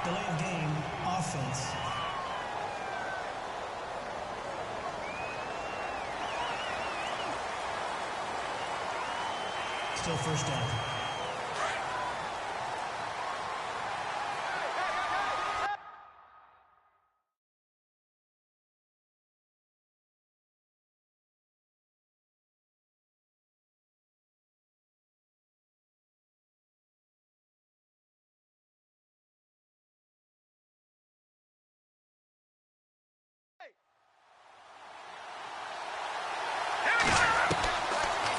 Delay of game, offense. Still first down.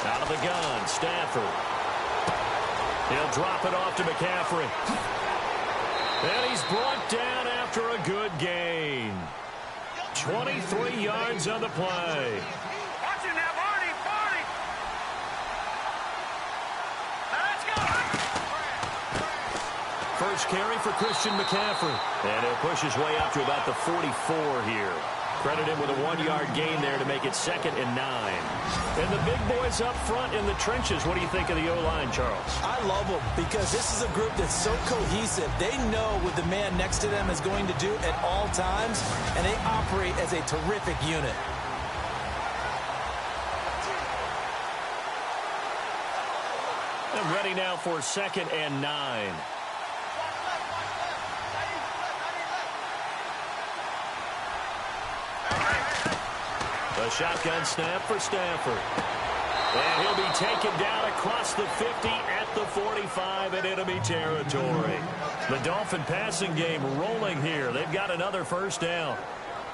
Out of the gun, Stafford. He'll drop it off to McCaffrey. And he's brought down after a good gain. 23 yards on the play. Watch it now, Barney, Barney. Let's go. First carry for Christian McCaffrey. And he'll push his way up to about the 44 here. Credit him with a 1-yard gain there to make it 2nd and 9. And the big boys up front in the trenches. What do you think of the O-line, Charles? I love them because this is a group that's so cohesive. They know what the man next to them is going to do at all times, and they operate as a terrific unit. And ready now for 2nd and 9. A shotgun snap for Stafford. And he'll be taken down across the 50 at the 45 in enemy territory. The Dolphin passing game rolling here. They've got another first down.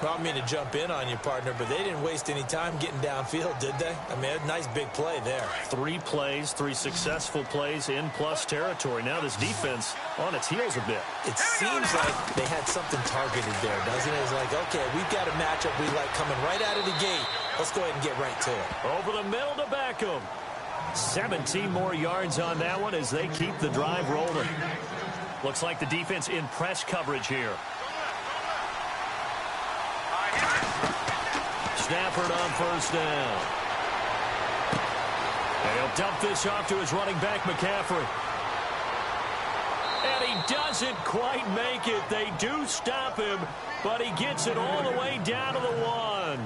Well, I don't mean to jump in on you, partner, but they didn't waste any time getting downfield, did they? I mean, a nice big play there. 3 plays, 3 successful plays in plus territory. Now this defense on its heels a bit. It seems like they had something targeted there, doesn't it? It's like, okay, we've got a matchup we like coming right out of the gate. Let's go ahead and get right to it. Over the middle to Beckham. 17 more yards on that one as they keep the drive rolling. Looks like the defense in press coverage here. Stafford on first down. And he'll dump this off to his running back, McCaffrey. And he doesn't quite make it. They do stop him, but he gets it all the way down to the 1.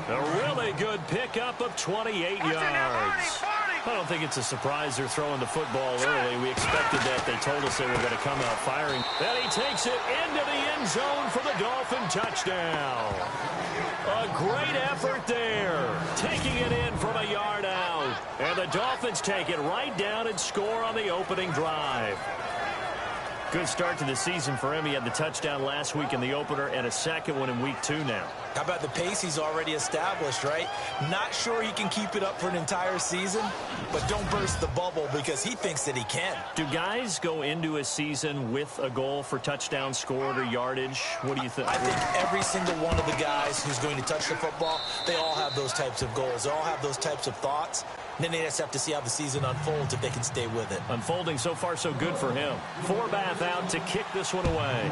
A really good pickup of 28 yards. I don't think it's a surprise they're throwing the football early. We expected that. They told us they were going to come out firing. And he takes it into the end zone for the Dolphin touchdown. A great effort there. Taking it in from a yard out. And the Dolphins take it right down and score on the opening drive. Good start to the season for him. He had the touchdown last week in the opener and a second one in week 2 now. How about the pace he's already established, right? Not sure he can keep it up for an entire season, but don't burst the bubble because he thinks that he can. Do guys go into a season with a goal for touchdown scored or yardage? What do you think? I think every single one of the guys who's going to touch the football, they all have those types of goals. They all have those types of thoughts. And then they just have to see how the season unfolds if they can stay with it. Unfolding so far so good for him. Forbath out to kick this one away.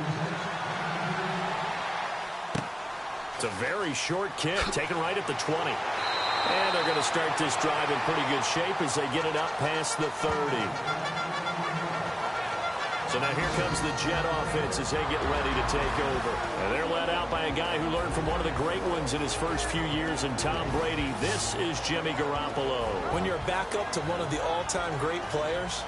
It's a very short kick, taken right at the 20. And they're going to start this drive in pretty good shape as they get it up past the 30. So now here comes the Jet offense as they get ready to take over. And they're led out by a guy who learned from one of the great ones in his first few years in Tom Brady. This is Jimmy Garoppolo. When you're a backup to one of the all-time great players,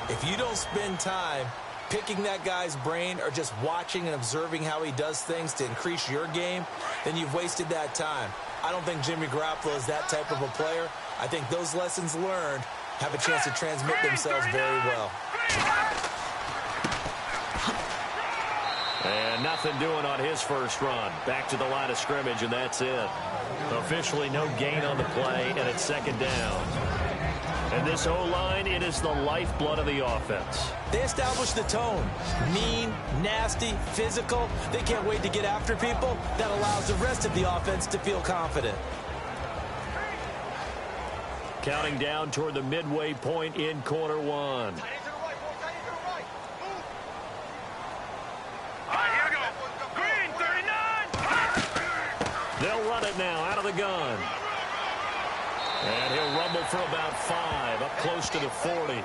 if you don't spend time picking that guy's brain or just watching and observing how he does things to increase your game, then you've wasted that time. I don't think Jimmy Garoppolo is that type of a player. I think those lessons learned have a chance to transmit themselves very well. And nothing doing on his first run. Back to the line of scrimmage, and that's it. Officially no gain on the play, and it's 2nd down. And this O-line, it is the lifeblood of the offense. They established the tone. Mean, nasty, physical. They can't wait to get after people. That allows the rest of the offense to feel confident. Counting down toward the midway point in quarter 1. They'll run it now out of the gun. And he'll rumble for about 5, up close to the 40.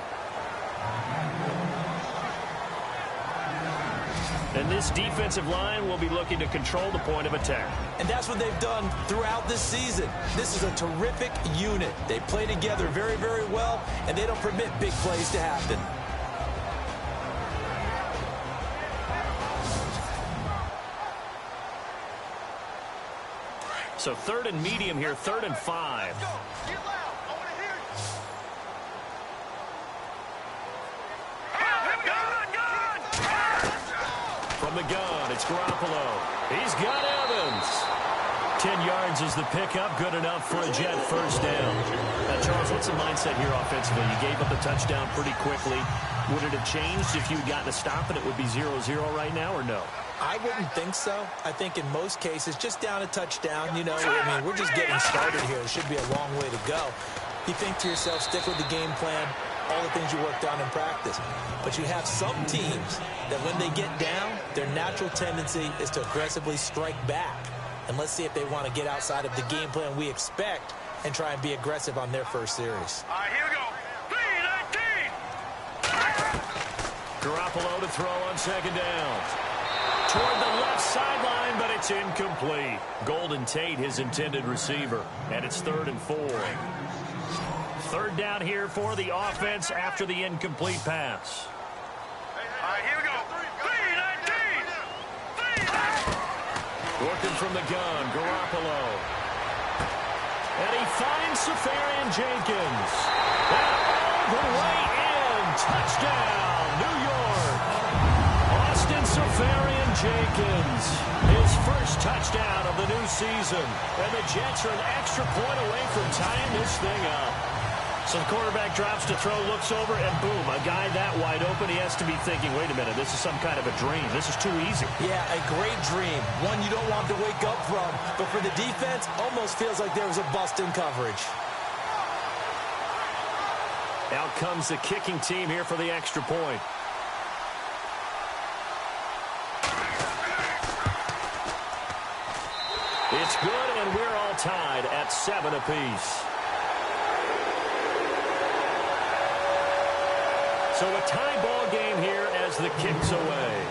And this defensive line will be looking to control the point of attack. And that's what they've done throughout this season. This is a terrific unit. They play together very, very well, and they don't permit big plays to happen. So 3rd and medium here, 3rd and 5. From the gun, it's Garoppolo. He's got Evans. 10 yards is the pickup, good enough for a Jet first down. Now, Charles, what's the mindset here offensively? You gave up the touchdown pretty quickly. Would it have changed if you had gotten a stop and it would be 0-0 right now, or no? I wouldn't think so. I think in most cases, just down a touchdown, you know, I mean, we're just getting started here. It should be a long way to go. You think to yourself, stick with the game plan, all the things you worked on in practice. But you have some teams that when they get down, their natural tendency is to aggressively strike back. And let's see if they want to get outside of the game plan we expect and try and be aggressive on their first series. All right, here we go. 3-19. Garoppolo to throw on 2nd down. Toward the left sideline, but it's incomplete. Golden Tate, his intended receiver. And it's 3rd and 4. 3rd down here for the offense after the incomplete pass. All right, here we go. 3-19. Working from the gun, Garoppolo. And he finds Safarian Jenkins. And all the way in. Touchdown, New York. Austin Safarian Jenkins. His first touchdown of the new season. And the Jets are an extra point away from tying this thing up. So the quarterback drops to throw, looks over, and boom, a guy that wide open, he has to be thinking, wait a minute, this is some kind of a dream. This is too easy. Yeah, a great dream. One you don't want to wake up from. But for the defense, almost feels like there was a bust in coverage. Out comes the kicking team here for the extra point. It's good, and we're all tied at 7 apiece. So a tie ball game here as the kick's away.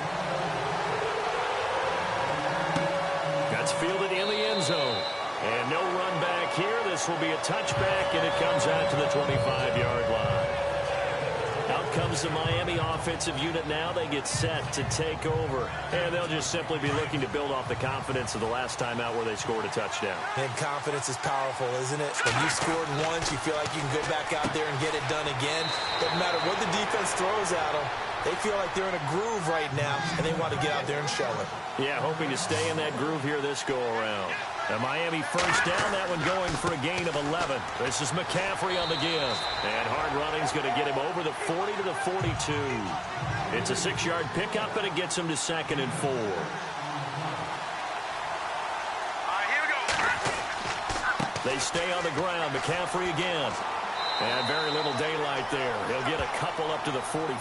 That's fielded in the end zone. And no run back here. This will be a touchback, and it comes out to the 25-yard line. Out comes the Miami offensive unit now. They get set to take over. And they'll just simply be looking to build off the confidence of the last time out where they scored a touchdown. And confidence is powerful, isn't it? When you scored once, you feel like you can go back out there and get it done again. Doesn't matter what the defense throws at them. They feel like they're in a groove right now, and they want to get out there and show it. Yeah, hoping to stay in that groove here this go-around. The Miami first down, that one going for a gain of 11. This is McCaffrey on the give. And hard running's going to get him over the 40 to the 42. It's a 6-yard pickup, and it gets him to 2nd and 4. All right, here we go. They stay on the ground. McCaffrey again. And very little daylight there. He'll get a couple up to the 44.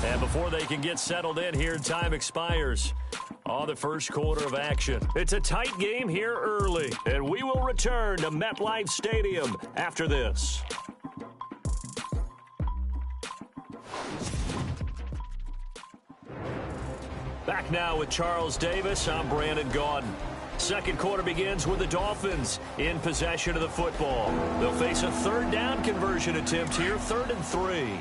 And before they can get settled in here, time expires on the first quarter of action. It's a tight game here early, and we will return to MetLife Stadium after this. Back now with Charles Davis. I'm Brandon Gaudin. Second quarter begins with the Dolphins in possession of the football. They'll face a 3rd down conversion attempt here, 3rd and 3.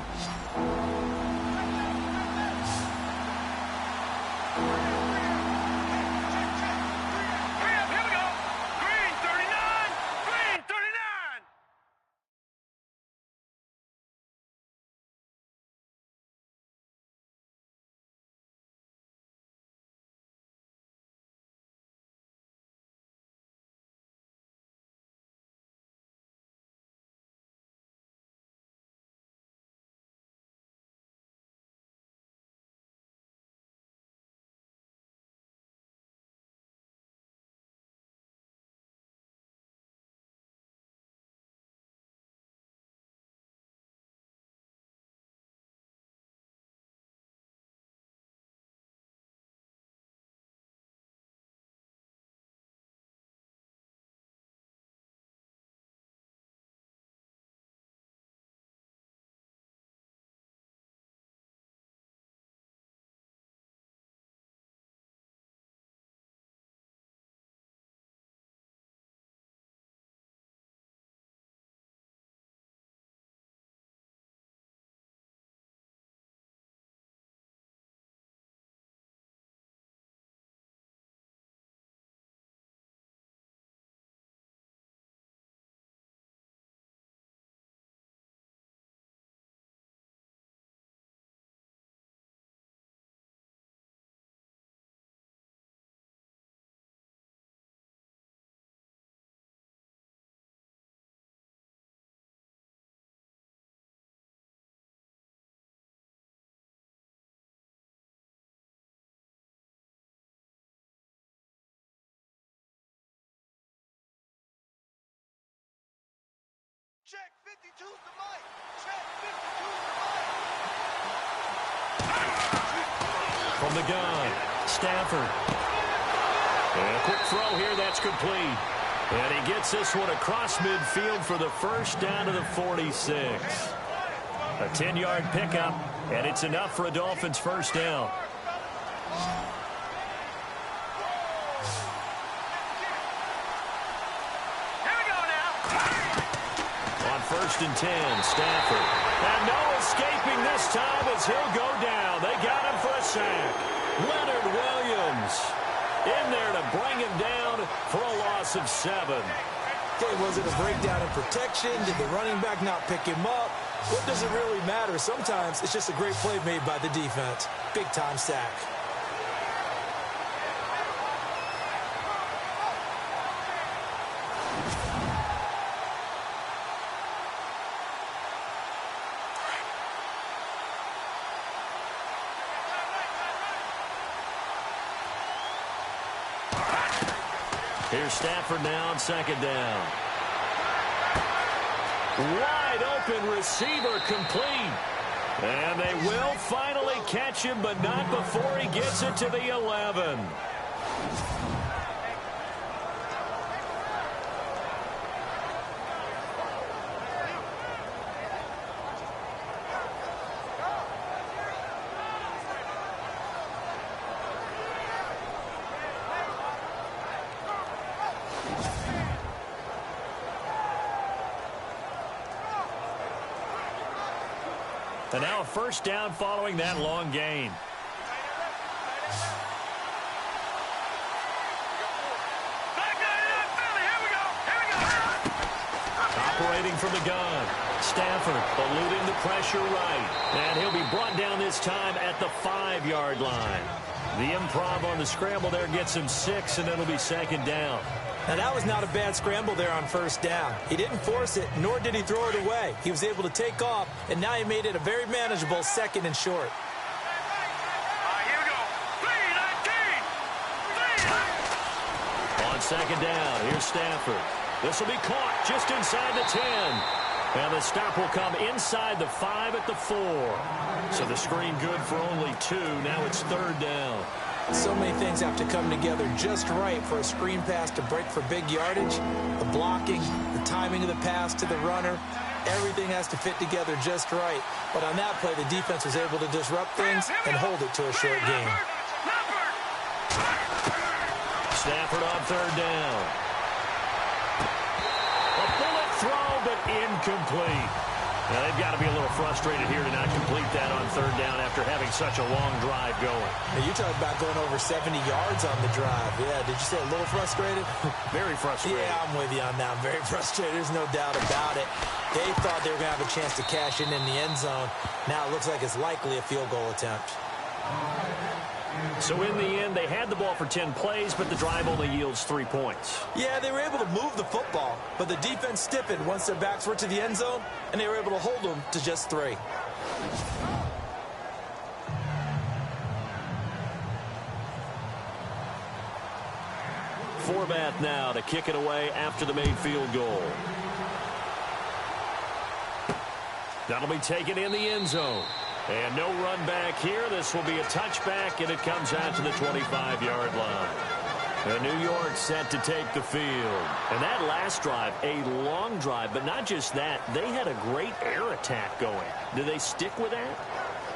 Check 52's the mic. Check 52's the mic. From the gun, Stafford. And a quick throw here, that's complete. And he gets this one across midfield for the first down to the 46. A 10-yard pickup, and it's enough for a Dolphins first down. Here we go now. On 1st and 10, Stafford. And no escaping this time as he'll go down. They got him for a sack. Leonard Williams in there to bring him down for a loss of 7. Okay, was it a breakdown in protection? Did the running back not pick him up? What does it really matter? Sometimes it's just a great play made by the defense. Big-time sack. Here's Stafford now on 2nd down. Wide open receiver complete. And they will finally catch him, but not before he gets it to the 11. And now a first down following that long gain. Operating from the gun, Stafford eluding the pressure right. And he'll be brought down this time at the 5-yard line. The improv on the scramble there gets him 6, and it'll be 2nd down. Now, that was not a bad scramble there on 1st down. He didn't force it, nor did he throw it away. He was able to take off, and now he made it a very manageable 2nd and short. Here we go. 3-19. On 2nd down, here's Stafford. This will be caught just inside the 10. And the stop will come inside the 5 at the 4. So the screen good for only 2. Now it's 3rd down. So many things have to come together just right for a screen pass to break for big yardage. The blocking, the timing of the pass to the runner, everything has to fit together just right. But on that play, the defense was able to disrupt things and hold it to a short game. Stafford on 3rd down. A bullet throw, but incomplete. Now, they've got to be a little frustrated here to not complete that on 3rd down after having such a long drive going. Now, you talk about going over 70 yards on the drive. Yeah, did you say a little frustrated? Very frustrated. Yeah, I'm with you on that. I'm very frustrated. There's no doubt about it. They thought they were going to have a chance to cash in the end zone. Now it looks like it's likely a field goal attempt. So in the end, they had the ball for 10 plays, but the drive only yields 3 points. Yeah, they were able to move the football, but the defense stiffened once their backs were to the end zone, and they were able to hold them to just 3. Forbath now to kick it away after the made field goal. That'll be taken in the end zone. And no run back here. This will be a touchback, and it comes out to the 25-yard line. And New York set to take the field. And that last drive, a long drive, but not just that. They had a great air attack going. Do they stick with that?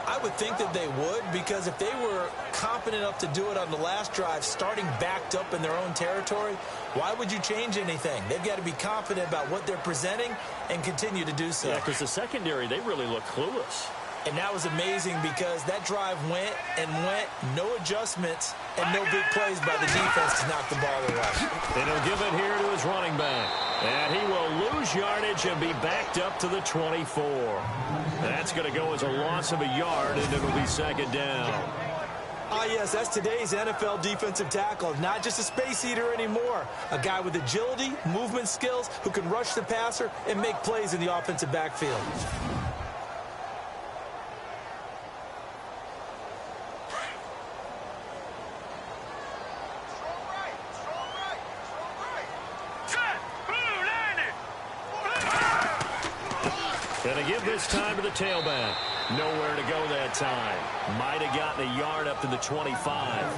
I would think that they would, because if they were confident enough to do it on the last drive, starting backed up in their own territory, why would you change anything? They've got to be confident about what they're presenting and continue to do so. Yeah, because the secondary, they really look clueless. And that was amazing because that drive went and went, no adjustments, and no big plays by the defense to knock the ball away. And he'll give it here to his running back. And he will lose yardage and be backed up to the 24. That's going to go as a loss of a yard, and it'll be 2nd down. Ah, yes, that's today's NFL defensive tackle. Not just a space eater anymore. A guy with agility, movement skills, who can rush the passer and make plays in the offensive backfield. And to give this time to the tailback. Nowhere to go that time. Might have gotten a yard up to the 25.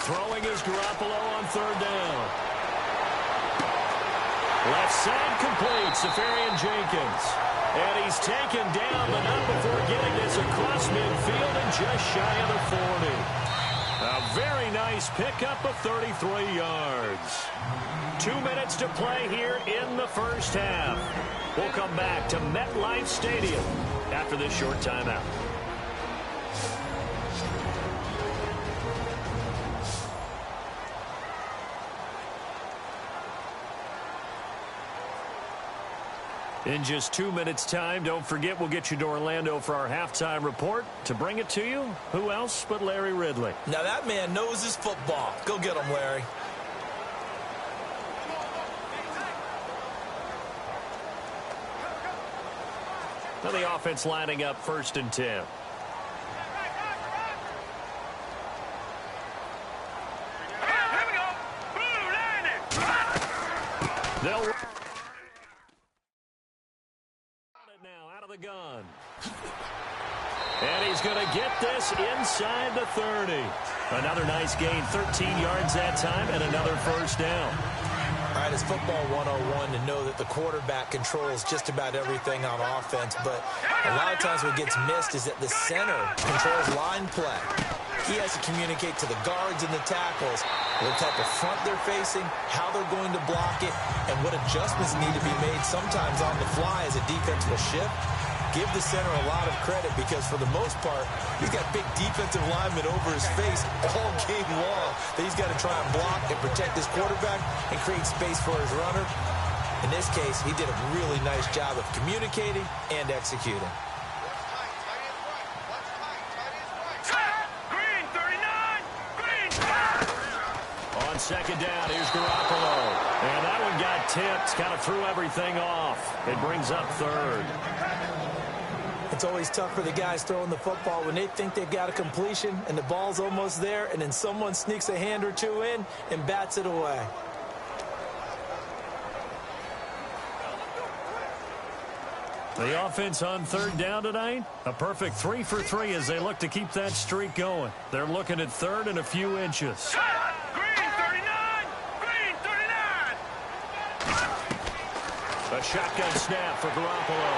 Throwing is Garoppolo on third down. Left side complete, Safarian Jenkins. And he's taken down, but not before getting this across midfield and just shy of the 40. A very nice pickup of 33 yards. 2 minutes to play here in the first half. We'll come back to MetLife Stadium after this short timeout. In just 2 minutes' time, don't forget we'll get you to Orlando for our halftime report. To bring it to you, who else but Larry Ridley? Now that man knows his football. Go get him, Larry. Now the offense lining up 1st and 10. They'll run it now out of the gun. And he's going to get this inside the 30. Another nice gain, 13 yards that time, and another first down. All right, it's football 101 to know that the quarterback controls just about everything on offense, but a lot of times what gets missed is that the center controls line play. He has to communicate to the guards and the tackles what type of front they're facing, how they're going to block it, and what adjustments need to be made sometimes on the fly as a defense will shift. Give the center a lot of credit because for the most part, he's got big defensive linemen over his face all game long that he's got to try and block and protect his quarterback and create space for his runner. In this case, he did a really nice job of communicating and executing. On second down, here's Garoppolo. And that one got tipped, kind of threw everything off. It brings up 3rd. It's always tough for the guys throwing the football when they think they've got a completion and the ball's almost there, and then someone sneaks a hand or two in and bats it away. The offense on 3rd down tonight, a perfect 3 for 3 as they look to keep that streak going. They're looking at 3rd and a few inches. A shotgun snap for Garoppolo.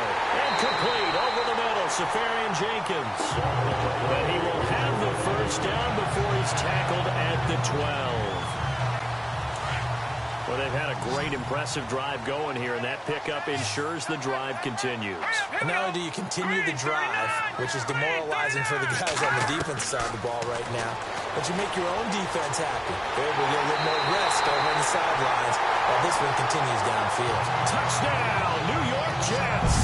Incomplete over the middle, Safarian Jenkins. And he will have the first down before he's tackled at the 12. Well, they've had a great, impressive drive going here, and that pickup ensures the drive continues. And not only do you continue the drive, which is demoralizing for the guys on the defense side of the ball right now, but you make your own defense happy. They're able to get a little more rest over on the sidelines while this one continues downfield. Touchdown, New York Jets.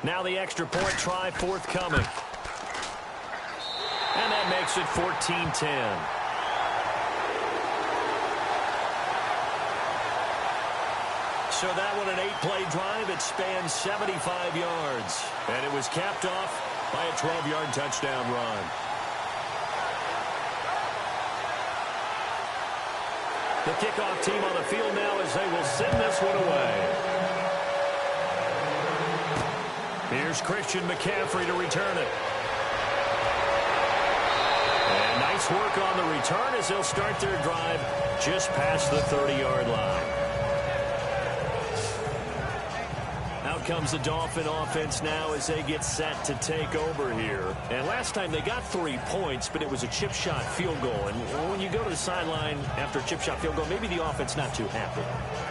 Now the extra point try forthcoming. And that makes it 14-10. So that one, an 8-play drive. It spans 75 yards. And it was capped off by a 12-yard touchdown run. The kickoff team on the field now as they will send this one away. Here's Christian McCaffrey to return it. And nice work on the return as they'll start their drive just past the 30-yard line. Out comes the Dolphin offense now as they get set to take over here. And last time they got 3 points, but it was a chip shot field goal. And when you go to the sideline after a chip shot field goal, maybe the offense not too happy.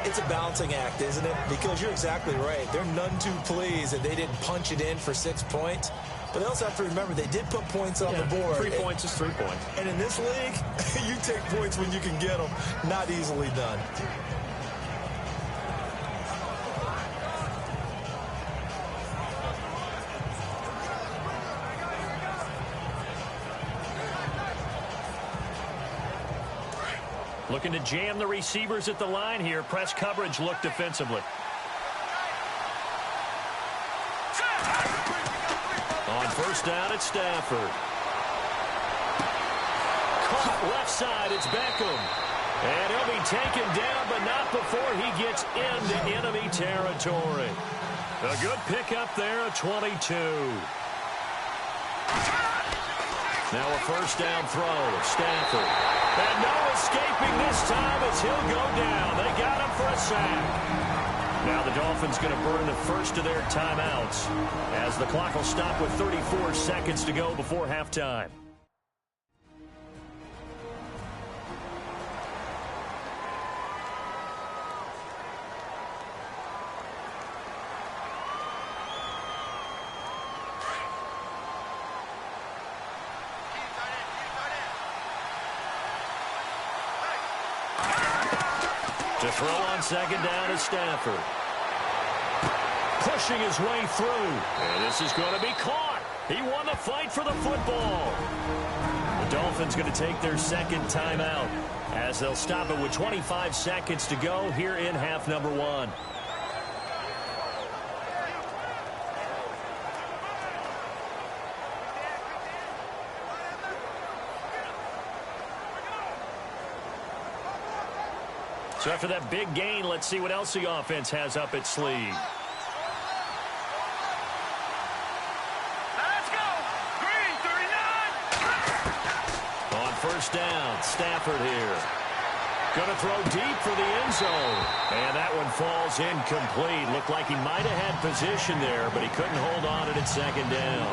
It's a balancing act, isn't it? Because you're exactly right. They're none too pleased that they didn't punch it in for 6 points. But they also have to remember they did put points on the board. 3 points is 3 points. And in this league, you take points when you can get them. Not easily done. Looking to jam the receivers at the line here. Press coverage look defensively. On first down, it's Stafford. Caught left side, it's Beckham. And he'll be taken down, but not before he gets into enemy territory. A good pickup there, a 22. Now a first down throw, Stafford. And no escaping this time as he'll go down. They got him for a sack. Now the Dolphins going to burn the first of their timeouts as the clock will stop with 34 seconds to go before halftime. To throw on second down is Stafford. Pushing his way through. And this is going to be caught. He won the fight for the football. The Dolphins going to take their second timeout as they'll stop it with 25 seconds to go here in half number 1. So after that big gain, let's see what else the offense has up its sleeve. Let's go! Green, 39! On first down, Stafford here. Going to throw deep for the end zone. And that one falls incomplete. Looked like he might have had position there, but he couldn't hold on at second down.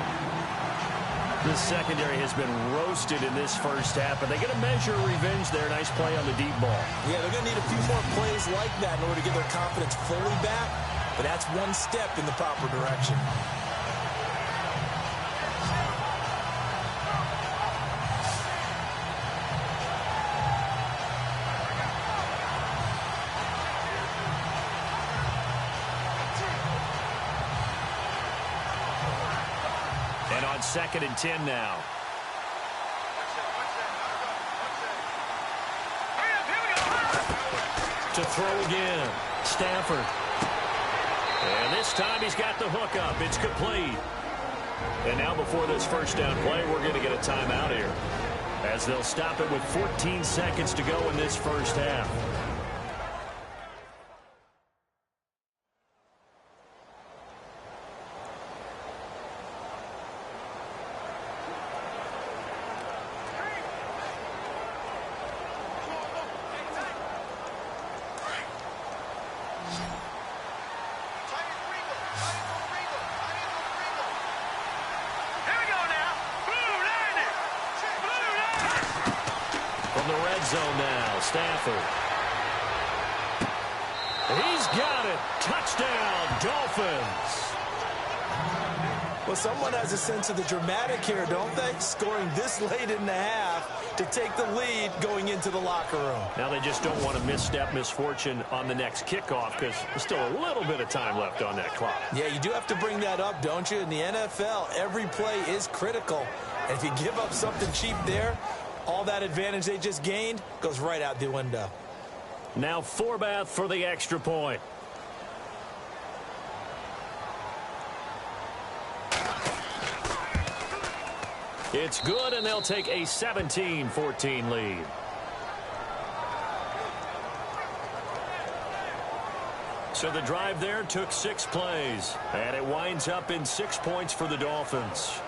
The secondary has been roasted in this first half, but they get a measure of revenge there. Nice play on the deep ball. Yeah, they're going to need a few more plays like that in order to get their confidence fully back, but that's one step in the proper direction. And on 2nd and 10 now. To throw again, Stafford. And this time he's got the hook up. It's complete. And now before this first down play, we're going to get a timeout here, as they'll stop it with 14 seconds to go in this first half. Zone now, Stafford. He's got it. Touchdown, Dolphins. Well, someone has a sense of the dramatic here, don't they? Scoring this late in the half to take the lead going into the locker room. Now they just don't want to misstep misfortune on the next kickoff because there's still a little bit of time left on that clock. Yeah, you do have to bring that up, don't you? In the NFL, every play is critical. And if you give up something cheap there, all that advantage they just gained goes right out the window. Now Forbath for the extra point. It's good, and they'll take a 17-14 lead. So the drive there took 6 plays, and it winds up in 6 points for the Dolphins.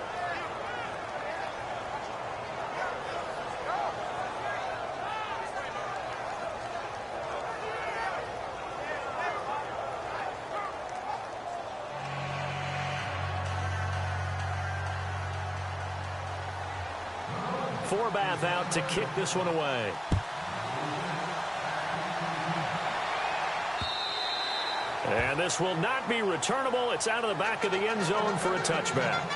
Forbath out to kick this one away. And this will not be returnable. It's out of the back of the end zone for a touchback.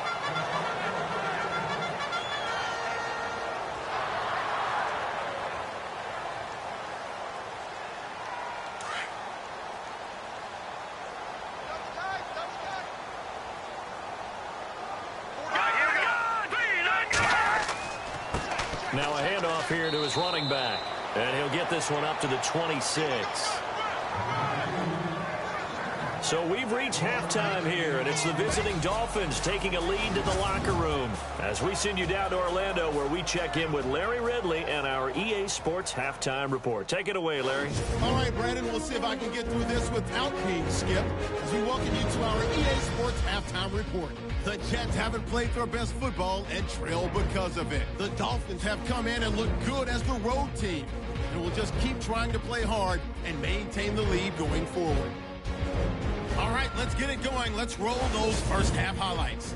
Now a handoff here to his running back. And he'll get this one up to the 26. So we've reached halftime here, and it's the visiting Dolphins taking a lead to the locker room as we send you down to Orlando, where we check in with Larry Ridley and our EA Sports Halftime Report. Take it away, Larry. All right, Brandon, we'll see if I can get through this without being skipped as we welcome you to our EA Sports Halftime Report. The Jets haven't played their best football and trail because of it. The Dolphins have come in and looked good as the road team, and will just keep trying to play hard and maintain the lead going forward. All right, let's get it going. Let's roll those first half highlights.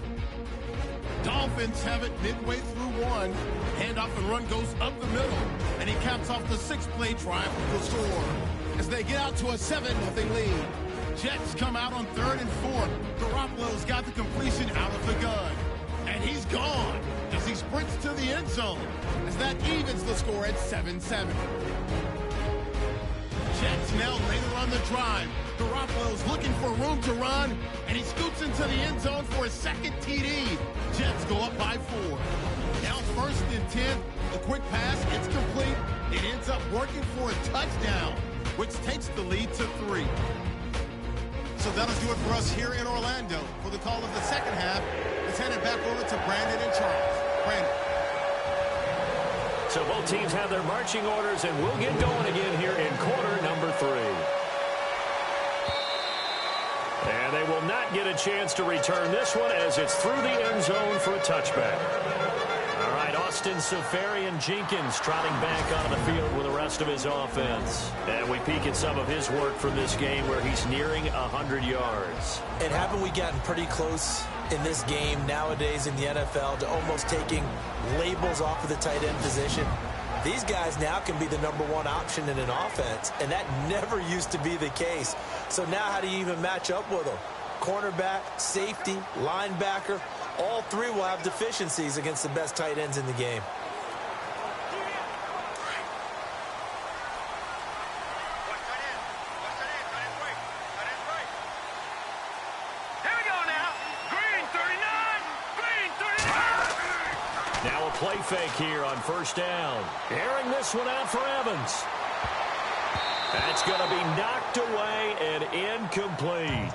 Dolphins have it midway through one. Handoff and run goes up the middle, and he caps off the 6-play drive with the score as they get out to a 7-0 lead. Jets come out on 3rd and 4. Garoppolo's got the completion out of the gun, and he's gone as he sprints to the end zone as that evens the score at 7-7. Jets now later on the drive. Garoppolo's looking for room to run, and he scoops into the end zone for a second TD. Jets go up by 4. Now 1st and 10. The quick pass, it's complete. It ends up working for a touchdown, which takes the lead to 3. So that'll do it for us here in Orlando. For the call of the second half, let's hand it back over to Brandon and Charles. Brandon. So both teams have their marching orders, and we'll get going again here in quarter number 3. And they will not get a chance to return this one as it's through the end zone for a touchback. All right, Austin Seferian-Jenkins trotting back onto the field with the rest of his offense. And we peek at some of his work from this game where he's nearing 100 yards. And haven't we gotten pretty close in this game nowadays in the NFL to almost taking labels off of the tight end position? These guys now can be the #1 option in an offense, and that never used to be the case. So now how do you even match up with them? Cornerback, safety, linebacker, all three will have deficiencies against the best tight ends in the game. Play fake here on 1st down. Airing this one out for Evans. That's going to be knocked away and incomplete.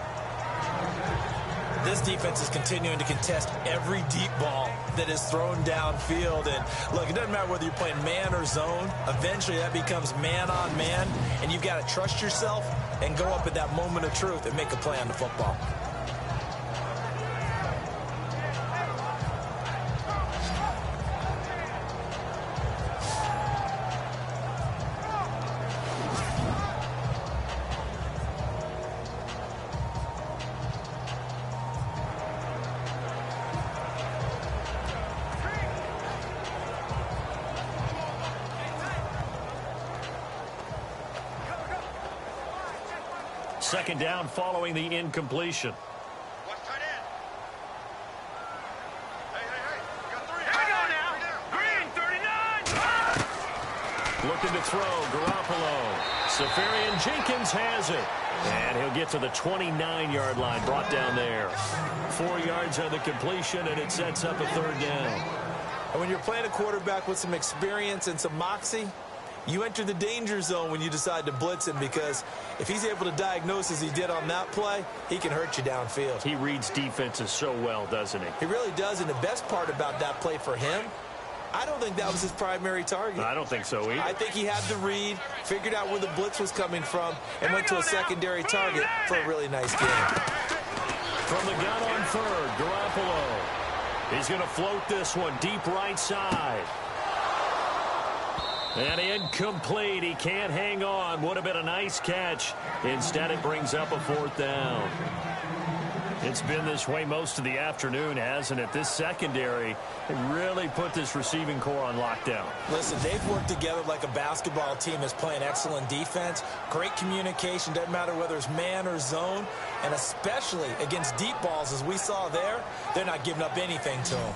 This defense is continuing to contest every deep ball that is thrown downfield. And look, it doesn't matter whether you're playing man or zone. Eventually that becomes man on man, and you've got to trust yourself and go up at that moment of truth and make a play on the football. Second down following the incompletion. Watch tight end. Hey. Got 3. Here we go now. Green, 39. Looking to throw. Garoppolo. Seferian-Jenkins has it. And he'll get to the 29-yard line. Brought down there. 4 yards on the completion, and it sets up a 3rd down. And when you're playing a quarterback with some experience and some moxie, you enter the danger zone when you decide to blitz him, because if he's able to diagnose as he did on that play, he can hurt you downfield. He reads defenses so well, doesn't he? He really does, and the best part about that play for him, I don't think that was his primary target. I don't think so either. I think he had the read, figured out where the blitz was coming from, and went to a secondary target for a really nice game. From the gun on 3rd, Garoppolo. He's going to float this one deep right side. And incomplete. He can't hang on. Would have been a nice catch. Instead, it brings up a 4th down. It's been this way most of the afternoon, hasn't it? This secondary really put this receiving core on lockdown. Listen, they've worked together like a basketball team that's playing excellent defense. Great communication, doesn't matter whether it's man or zone. And especially against deep balls, as we saw there, they're not giving up anything to them.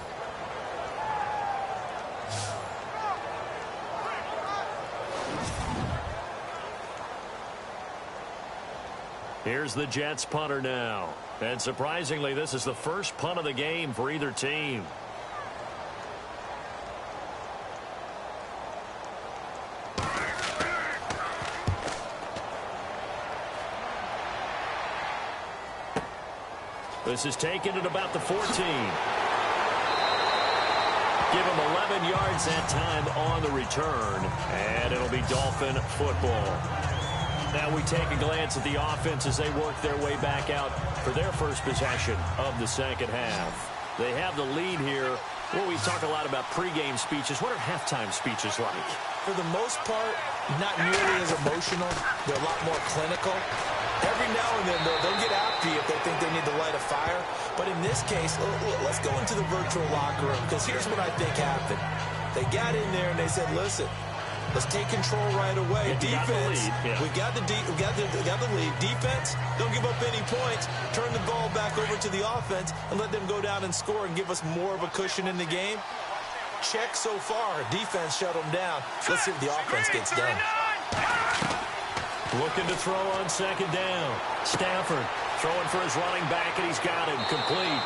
Here's the Jets punter now. And surprisingly, this is the first punt of the game for either team. This is taken at about the 14. Give him 11 yards that time on the return. And it'll be Dolphin football. Now we take a glance at the offense as they work their way back out for their first possession of the second half. They have the lead here. Well, we talk a lot about pregame speeches. What are halftime speeches like? For the most part, not nearly as emotional. They're a lot more clinical. Every now and then, they'll get after you if they think they need to light a fire. But in this case, let's go into the virtual locker room, because here's what I think happened. They got in there and they said, listen, let's take control right away. Defense, we got the lead. Defense, don't give up any points. Turn the ball back over to the offense and let them go down and score and give us more of a cushion in the game. Check so far. Defense shut them down. Let's see if the offense gets done. Looking to throw on second down. Stafford throwing for his running back, and he's got him complete.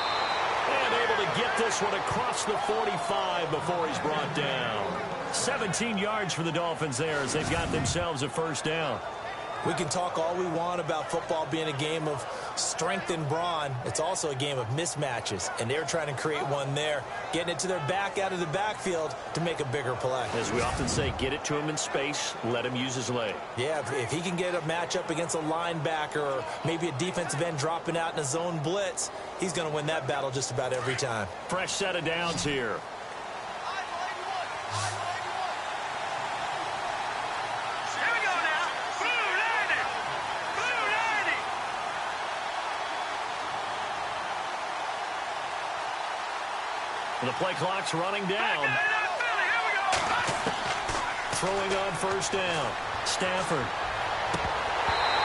And able to get this one across the 45 before he's brought down. 17 yards for the Dolphins there as they've got themselves a first down. We can talk all we want about football being a game of strength and brawn. It's also a game of mismatches, and they're trying to create one there, getting it to their back out of the backfield to make a bigger play. As we often say, get it to him in space, let him use his leg. Yeah, if he can get a matchup against a linebacker or maybe a defensive end dropping out in a zone blitz, he's going to win that battle just about every time. Fresh set of downs here. The play clock's running down. Throwing on first down. Stafford.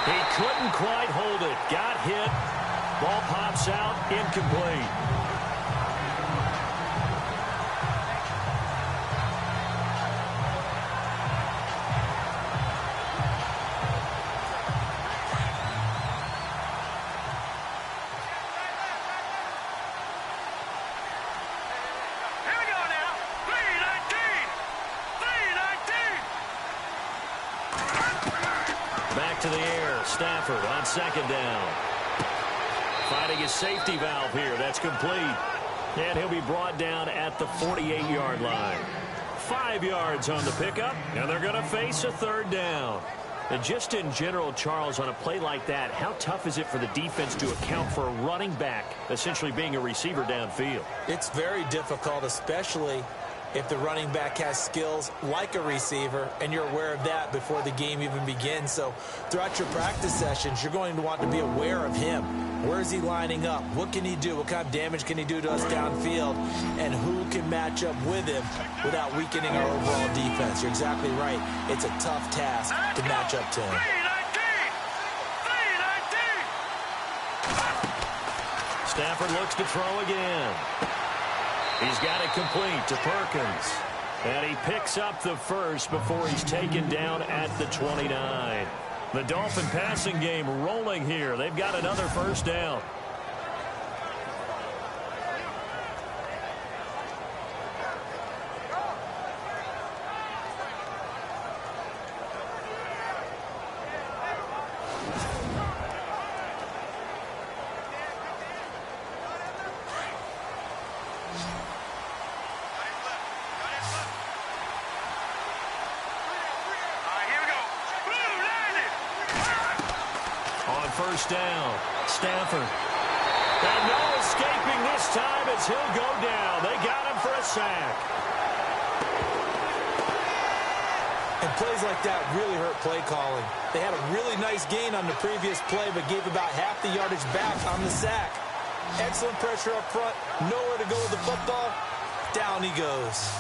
He couldn't quite hold it. Got hit. Ball pops out. Incomplete. To the air. Stafford on second down. Finding his safety valve here. That's complete. And he'll be brought down at the 48-yard line. 5 yards on the pickup, and they're going to face a third down. And just in general, Charles, on a play like that, how tough is it for the defense to account for a running back essentially being a receiver downfield? It's very difficult, especially if the running back has skills like a receiver, and you're aware of that before the game even begins. So throughout your practice sessions, you're going to want to be aware of him. Where is he lining up? What can he do? What kind of damage can he do to us downfield? And who can match up with him without weakening our overall defense? You're exactly right. It's a tough task to match up to him. Stafford looks to throw again. He's got it complete to Perkins. And he picks up the first before he's taken down at the 29. The Dolphin passing game rolling here. They've got another first down. First down. Stafford. And no escaping this time as he'll go down. They got him for a sack. And plays like that really hurt play calling. They had a really nice gain on the previous play, but gave about half the yardage back on the sack. Excellent pressure up front. Nowhere to go with the football. Down he goes.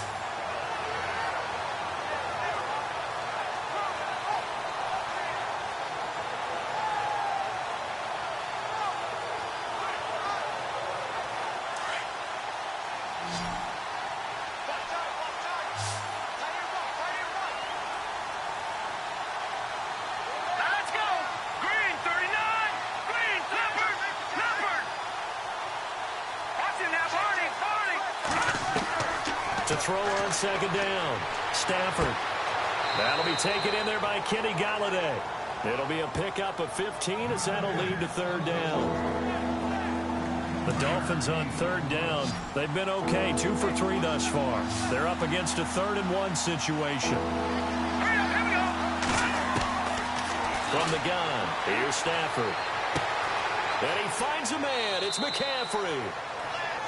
To throw on second down. Stafford. That'll be taken in there by Kenny Galladay. It'll be a pickup of 15 as that'll lead to third down. The Dolphins on third down. They've been okay, 2 for 3 thus far. They're up against a 3rd and 1 situation. From the gun, here's Stafford. And he finds a man. It's McCaffrey.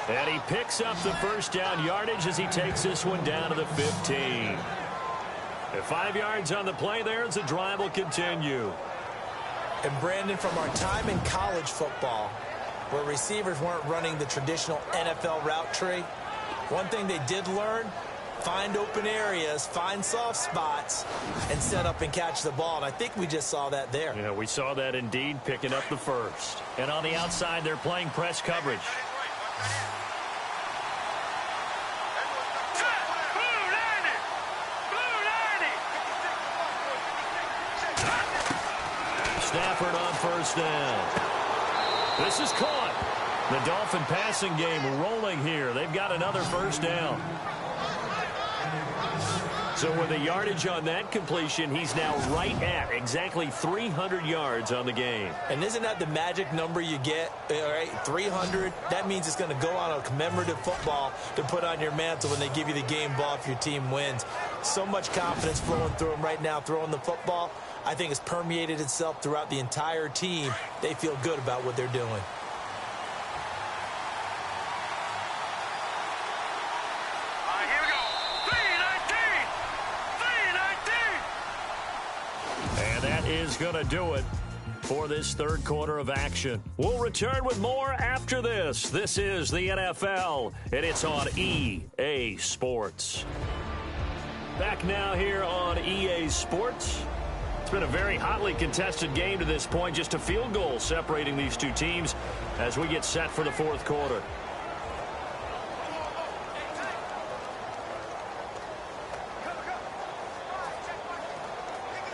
And he picks up the first down yardage as he takes this one down to the 15. And 5 yards on the play there as the drive will continue. And Brandon, from our time in college football, where receivers weren't running the traditional NFL route tree, one thing they did learn, find open areas, find soft spots, and set up and catch the ball. And I think we just saw that there. Yeah, we saw that indeed, picking up the first. And on the outside, they're playing press coverage. Stafford on first down. This is caught. The Dolphin passing game rolling here. They've got another first down. So with the yardage on that completion, he's now right at exactly 300 yards on the game. And isn't that the magic number you get? All right, 300. That means it's going to go on a commemorative football to put on your mantle when they give you the game ball if your team wins. So much confidence flowing through him right now, throwing the football. I think it's permeated itself throughout the entire team. They feel good about what they're doing. Here we go. 3-19. And that is going to do it for this third quarter of action. We'll return with more after this. This is the NFL, and it's on EA Sports. Back now here on EA Sports. It's been a very hotly contested game to this point. Just a field goal separating these two teams as we get set for the fourth quarter.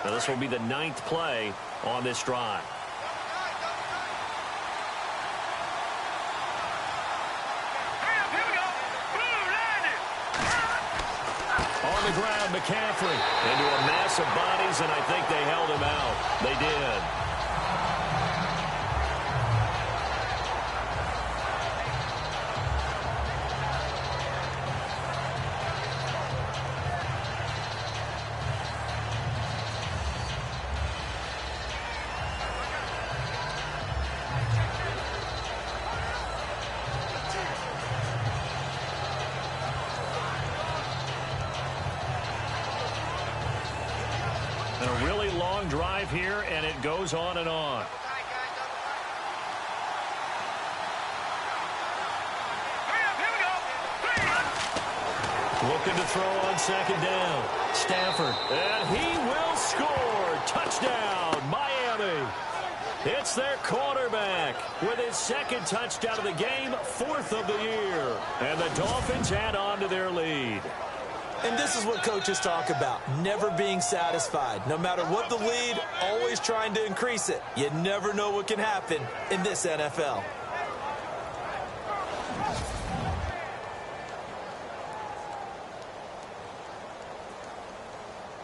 Now this will be the 9th play on this drive. On the ground, McCaffrey into a mass of bodies, and I think they held him out. They did. A really long drive here, and it goes on and on. Looking to throw on second down. Stafford, and he will score. Touchdown, Miami. It's their quarterback with his 2nd touchdown of the game, 4th of the year. And the Dolphins add on to their lead. And this is what coaches talk about, never being satisfied. No matter what the lead, always trying to increase it. You never know what can happen in this NFL.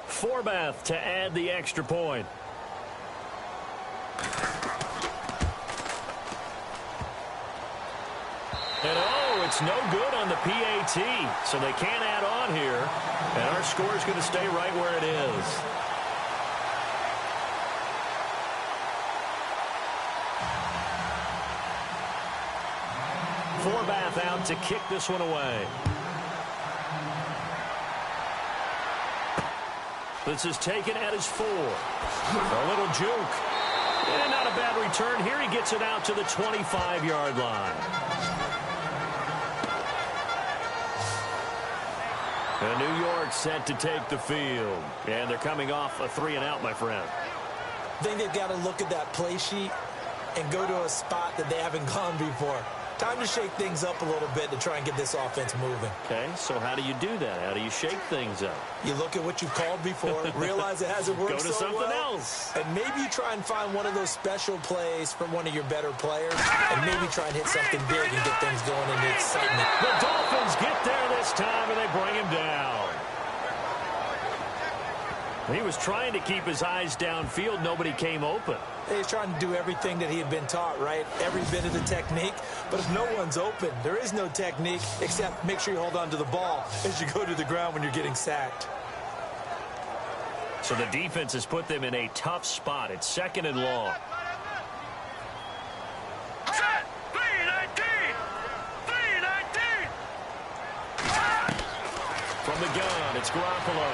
Forbath to add the extra point. And oh, it's no good on the PAT, so they can't add on here. And our score is going to stay right where it is. Forbath out to kick this one away. This is taken at his 4. A little juke. And not a a bad return here. He gets it out to the 25-yard line. And New York set to take the field. And they're coming off a 3-and-out, my friend. I think they've got to look at that play sheet and go to a spot that they haven't gone before. Time to shake things up a little bit to try and get this offense moving. Okay, so how do you do that? How do you shake things up? You look at what you've called before, realize it hasn't worked so well. Go to something else. And maybe you try and find one of those special plays from one of your better players, and maybe try and hit something big and get things going in the excitement. The Dolphins get there this time, and they bring him down. He was trying to keep his eyes downfield. Nobody came open. He's trying to do everything that he had been taught, right? Every bit of the technique. But if no one's open, there is no technique except make sure you hold on to the ball as you go to the ground when you're getting sacked. So the defense has put them in a tough spot. It's 2nd and long. Set! 3-19! 3-19! From the gun, it's Garoppolo.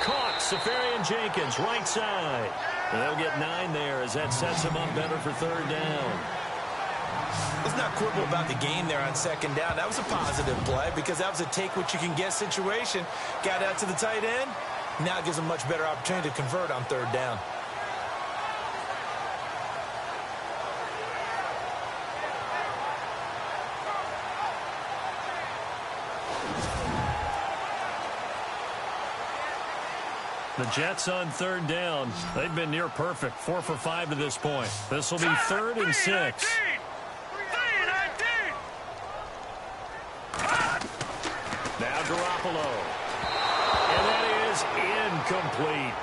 Caught, Safarian Jenkins, right side. And they'll get 9 there as that sets them up better for 3rd down. Let's not quibble about the game there on 2nd down. That was a positive play because that was a take-what-you-can-get situation. Got out to the tight end. Now it gives them a much better opportunity to convert on 3rd down. The Jets on 3rd down. They've been near perfect. 4 for 5 to this point. This will be 3rd and 6. Now Garoppolo. And that is incomplete.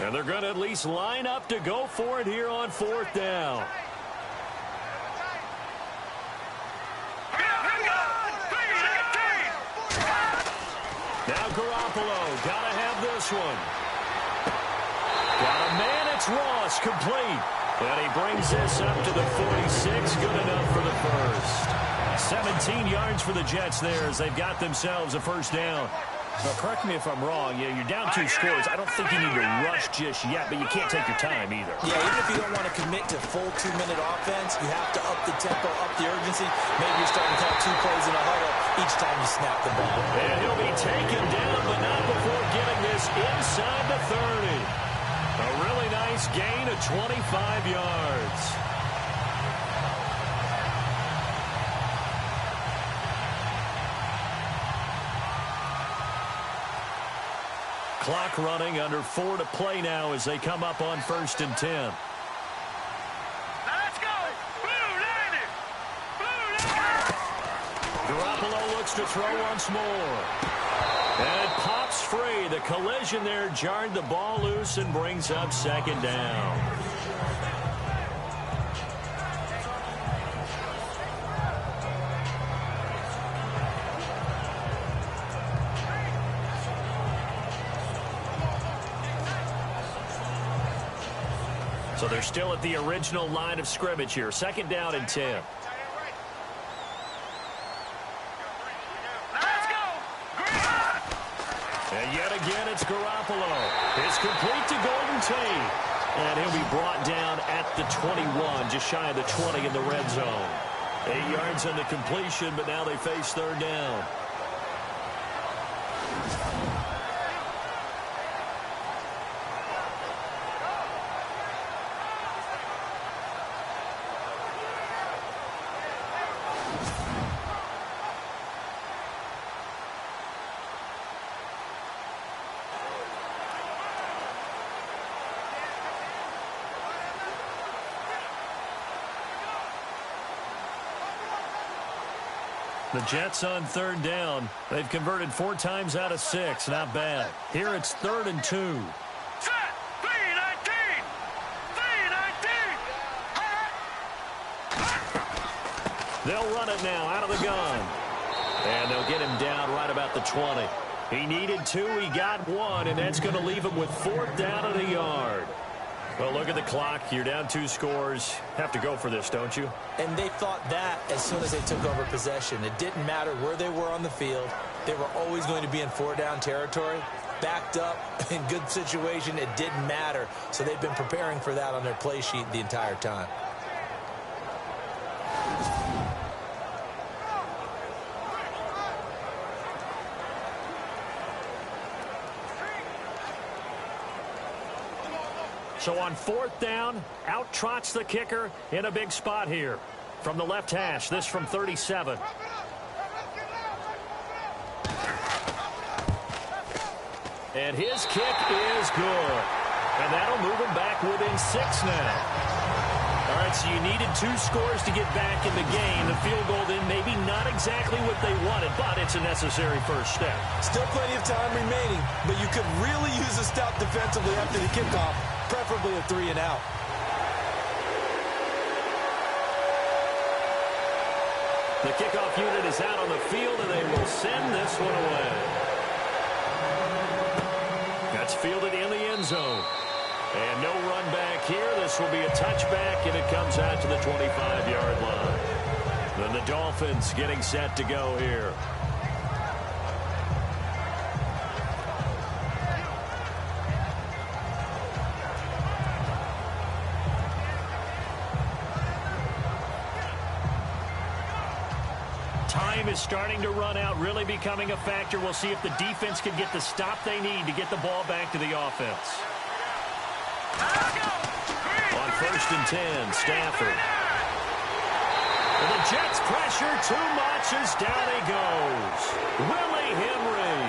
And they're going to at least line up to go for it here on 4th down. Now Garoppolo, gotta have this one. Got a man, it's Ross, complete. And he brings this up to the 46, good enough for the first. 17 yards for the Jets there as they've got themselves a 1st down. Now, correct me if I'm wrong. Yeah, you're down 2 scores. I don't think you need to rush just yet, but you can't take your time either. Yeah, even if you don't want to commit to full 2-minute offense, you have to up the tempo, up the urgency. Maybe you're starting to call 2 plays in a huddle each time you snap the ball. And he'll be taken down, but not before getting this inside the 30. A really nice gain of 25 yards. Clock running, under 4 to play now as they come up on 1st and 10. Let's go! Blue 90! Blue 90! Garoppolo looks to throw once more. And it pops free. The collision there jarred the ball loose and brings up 2nd down. So they're still at the original line of scrimmage here. 2nd down and 10. And yet again, it's Garoppolo. It's complete to Golden Tate. And he'll be brought down at the 21, just shy of the 20 in the red zone. 8 yards on the completion, but now they face 3rd down. The Jets on 3rd down. They've converted 4 times out of 6. Not bad. Here it's 3rd and 2. Set! 3-19! 3-19! They'll run it now out of the gun. And they'll get him down right about the 20. He needed 2. He got 1. And that's going to leave him with 4th down and a yard. Well, look at the clock. You're down 2 scores. Have to go for this, don't you? And they thought that as soon as they took over possession. It didn't matter where they were on the field. They were always going to be in 4-down territory. Backed up, in good situation, it didn't matter. So they've been preparing for that on their play sheet the entire time. So on 4th down, out trots the kicker in a big spot here. From the left hash, this from 37. And his kick is good. And that'll move him back within 6 now. All right, so you needed 2 scores to get back in the game. The field goal then maybe not exactly what they wanted, but it's a necessary first step. Still plenty of time remaining, but you could really use a stop defensively after the kickoff, preferably a 3-and-out. The kickoff unit is out on the field, and they will send this one away. That's fielded in the end zone. And no run back here. This will be a touchback, and it comes out to the 25-yard line. Then the Dolphins getting set to go here. Time is starting to run out, really becoming a factor. We'll see if the defense can get the stop they need to get the ball back to the offense. On 1st and 10, Stafford. And the Jets pressure too much as down he goes. Willie Henry.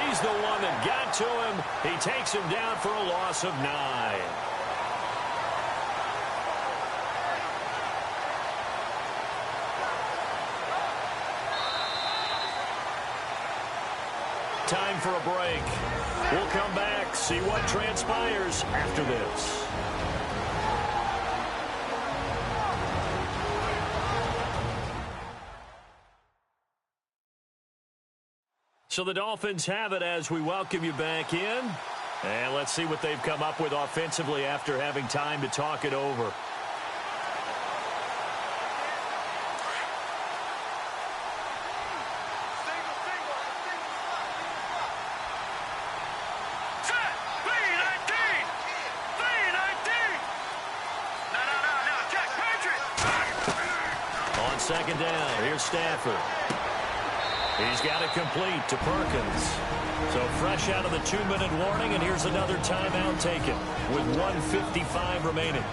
He's the one that got to him. He takes him down for a loss of 9. Time for a break. We'll come back, see what transpires after this. So the Dolphins have it as we welcome you back in. And let's see what they've come up with offensively after having time to talk it over. On 2nd down, here's Stafford. He's got it complete to Perkins. So fresh out of the 2-minute warning, and here's another timeout taken with 1:55 remaining.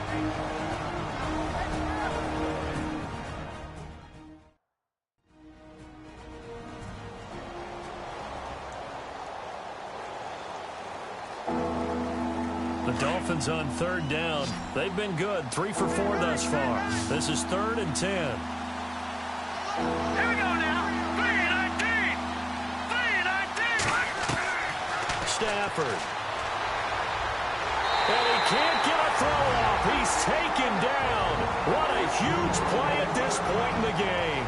The Dolphins on 3rd down. They've been good, 3 for 4 thus far. This is 3rd and 10. Here we go now. 3-19. 3-19. Stafford. And he can't get a throw off. He's taken down. What a huge play at this point in the game.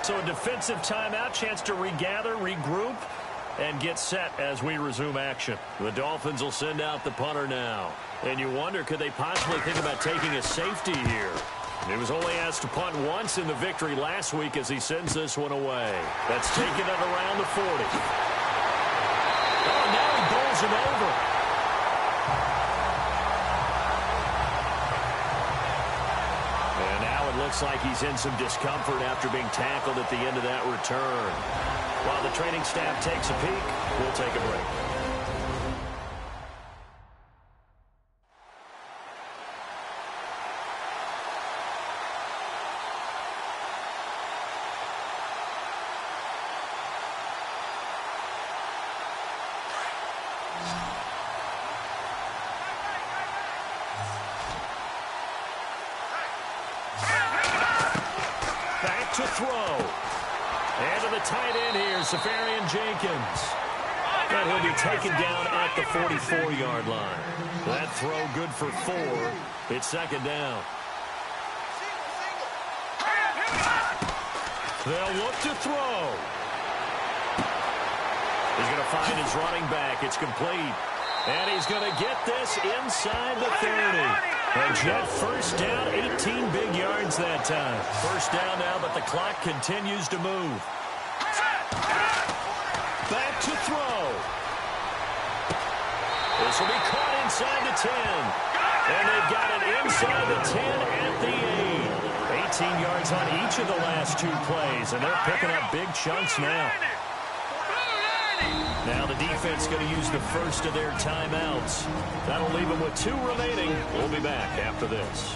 So a defensive timeout, chance to regather, regroup, and get set as we resume action. The Dolphins will send out the punter now. And you wonder, could they possibly think about taking a safety here? He was only asked to punt once in the victory last week as he sends this one away. That's taken it around the 40. Oh, now he bowls him over. And now it looks like he's in some discomfort after being tackled at the end of that return. While the training staff takes a peek, we'll take a break. Back to throw. And to the tight end here, Safarian Jenkins. And he'll be taken down at the 44-yard line. That throw good for 4. It's 2nd down. They'll look to throw. He's going to find his running back. It's complete. And he's going to get this inside the 30. A Jet first down, 18 big yards that time. First down now, but the clock continues to move. Back to throw. This will be caught inside the 10. And they've got it inside the 10 at the 8. 18 yards on each of the last 2 plays, and they're picking up big chunks now. Now the defense going to use the first of their timeouts. That'll leave them with 2 remaining. We'll be back after this.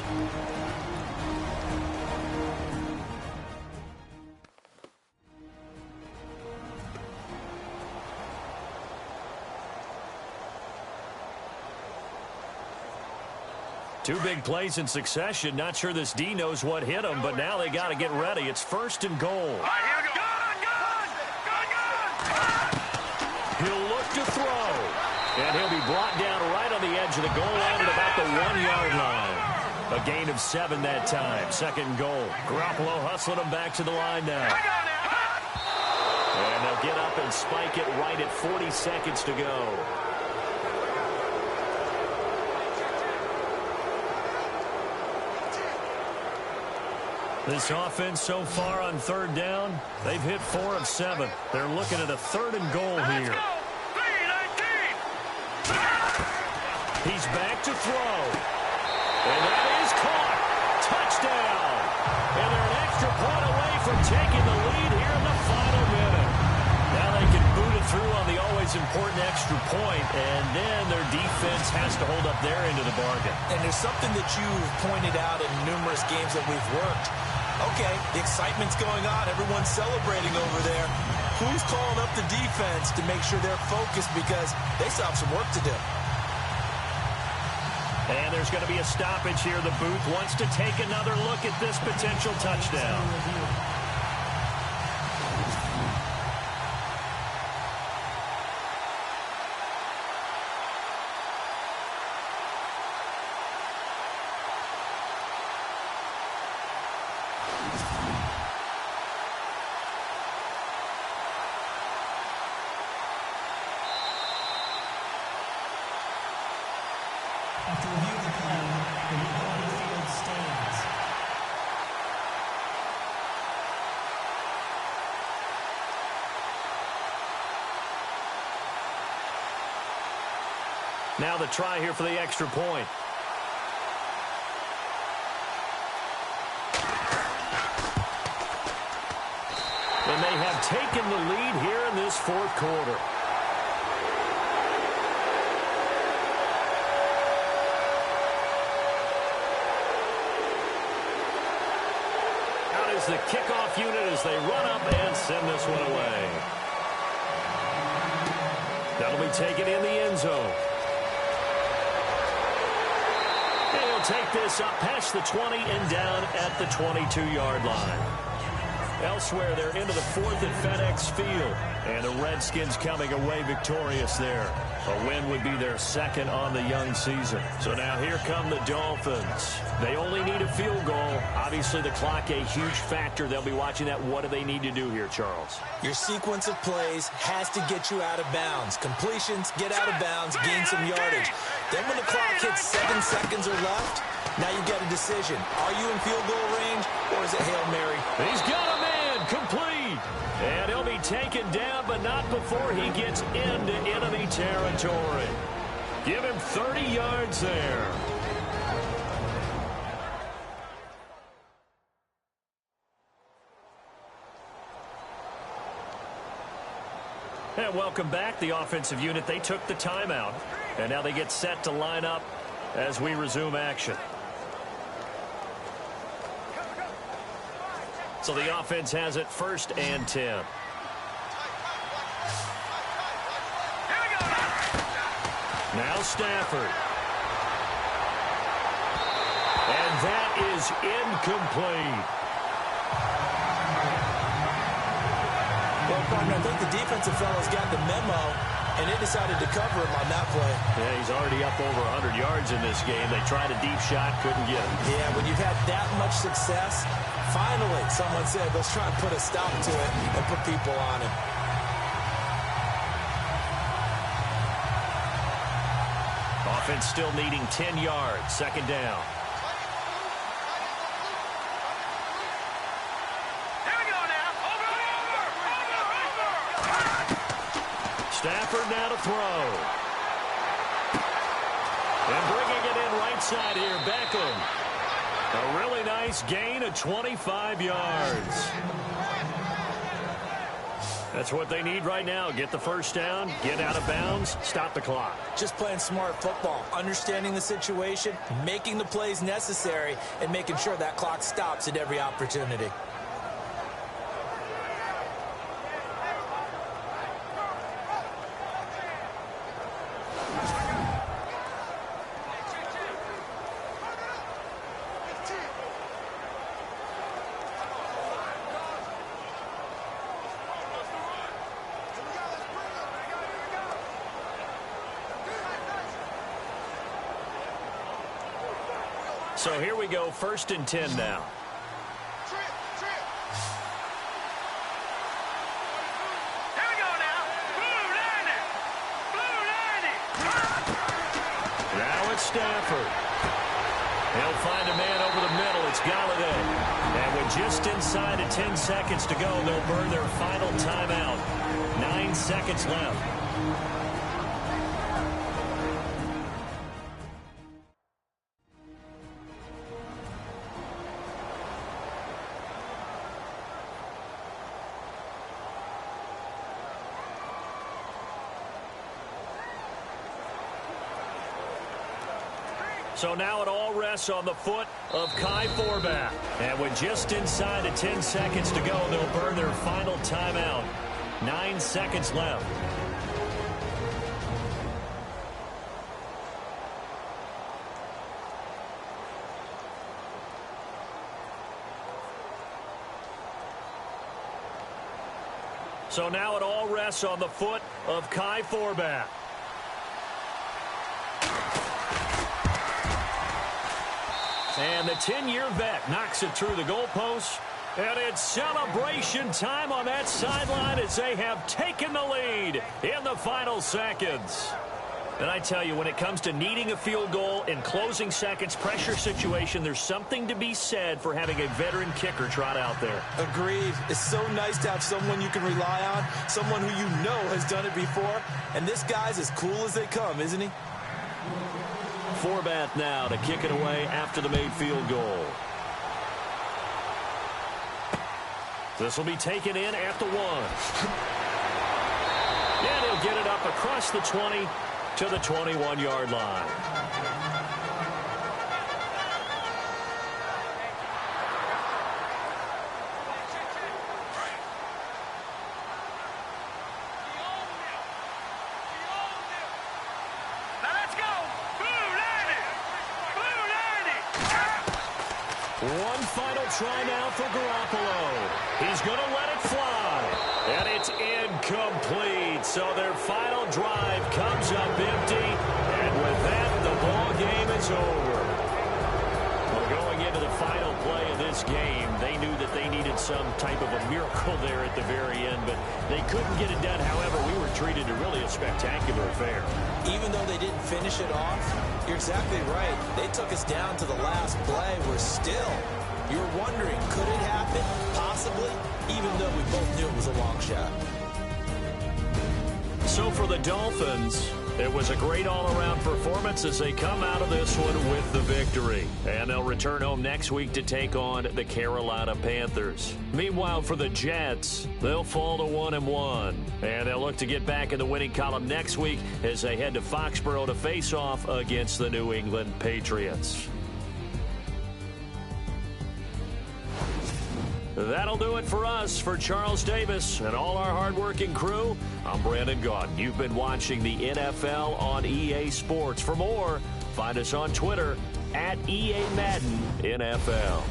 Two big plays in succession. Not sure this D knows what hit him, but now they got to get ready. It's 1st and goal. He'll look to throw. And he'll be brought down right on the edge of the goal line at about the 1-yard line. A gain of 7 that time. 2nd and goal. Garoppolo hustling him back to the line now. And they'll get up and spike it right at 40 seconds to go. This offense so far on 3rd down, they've hit 4 of 7. They're looking at a 3rd and goal here. He's back to throw. And that is caught. Touchdown. And they're an extra point away from taking the lead here in the final minute. Now they can boot it through on the always important extra point, and then their defense has to hold up their end of the bargain. And there's something that you've pointed out in numerous games that we've worked. Okay, the excitement's going on. Everyone's celebrating over there. Who's calling up the defense to make sure they're focused, because they still have some work to do. And there's going to be a stoppage here. The booth wants to take another look at this potential touchdown. After reviewing the play, the new home field stands. Now the try here for the extra point. And they have taken the lead here in this 4th quarter. The kickoff unit as they run up and send this one away. That'll be taken in the end zone. And he'll take this up past the 20 and down at the 22-yard line. Elsewhere, they're into the 4th at FedEx Field. And the Redskins coming away victorious there. A win would be their 2nd on the young season. So now here come the Dolphins. They only need a field goal. Obviously, the clock a huge factor. They'll be watching that. What do they need to do here, Charles? Your sequence of plays has to get you out of bounds. Completions, get out of bounds, gain some yardage. Then when the clock hits 7 seconds or left, now you get a decision. Are you in field goal range, or is it Hail Mary? He's got a man complete. And he'll be taken down, but not before he gets into enemy territory. Give him 30 yards there. And welcome back, the offensive unit. They took the timeout, and now they get set to line up as we resume action. So the offense has it 1st and 10. Now Stafford. And that is incomplete. Well, partner, I think the defensive fellows got the memo, and they decided to cover him on that play. Yeah, he's already up over 100 yards in this game. They tried a deep shot, couldn't get him. Yeah, when you've had that much success, finally someone said, let's try and put a stop to it and put people on him. offense still needing 10 yards. Second down. Here we go now. Over. Stafford now to throw. And bringing it in right side here, Beckham. A really nice gain of 25 yards. That's what they need right now. Get the first down, get out of bounds, stop the clock. Just playing smart football, understanding the situation, making the plays necessary, and making sure that clock stops at every opportunity. So here we go, 1st and 10 now. Here we go now. Blue 90. Now it's Stafford. He'll find a man over the middle. It's Galladay. And with just inside of 10 seconds to go, they'll burn their final timeout. 9 seconds left. So now it all rests on the foot of Kai Forbath. And with just inside of 10 seconds to go, they'll burn their final timeout. 9 seconds left. So now it all rests on the foot of Kai Forbath. And the 10-year vet knocks it through the goalpost. And it's celebration time on that sideline as they have taken the lead in the final seconds. And I tell you, when it comes to needing a field goal in closing seconds, pressure situation, there's something to be said for having a veteran kicker trot out there. Agreed. It's so nice to have someone you can rely on, someone who you know has done it before. And this guy's as cool as they come, isn't he? Forbath now to kick it away after the made field goal. This will be taken in at the 1. And he'll get it up across the 20 to the 21-yard line. One final try now for Garoppolo. He's going to let it fly. And it's incomplete. So their final drive comes up empty. And with that, the ball game is over. Well, going into the final play of this game, they knew that they needed some type of a miracle there at the very end, but they couldn't get it done. However, we were treated to really a spectacular affair. Even though they didn't finish it off, you're exactly right. They took us down to the last play. We're still, you're wondering, could it happen? Possibly, even though we both knew it was a long shot. So for the Dolphins, it was a great all-around performance as they come out of this one with the victory. And they'll return home next week to take on the Carolina Panthers. Meanwhile, for the Jets, they'll fall to 1-1. And they'll look to get back in the winning column next week as they head to Foxborough to face off against the New England Patriots. That'll do it for us. For Charles Davis and all our hardworking crew, I'm Brandon Gaudin. You've been watching the NFL on EA Sports. For more, find us on Twitter at EA Madden NFL.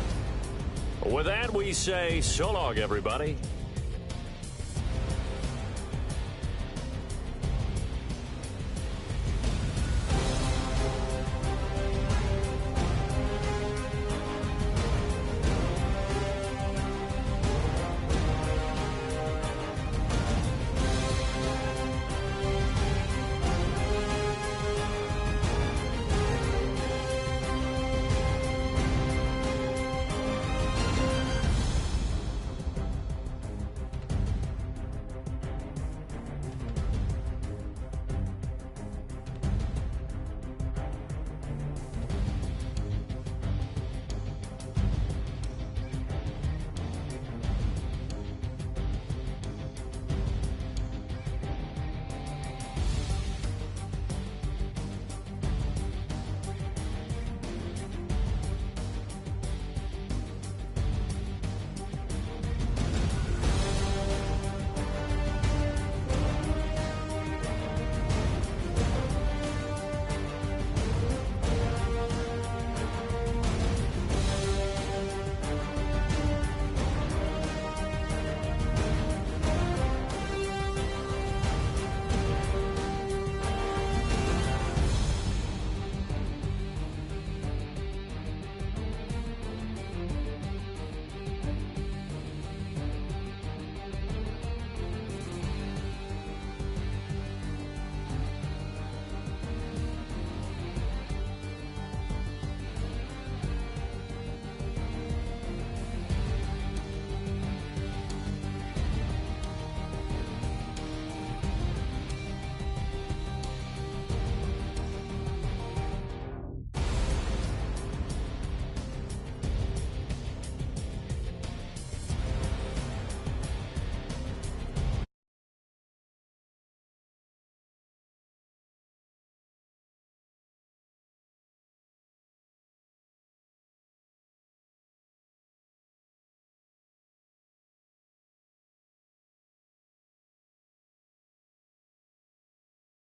With that, we say so long, everybody.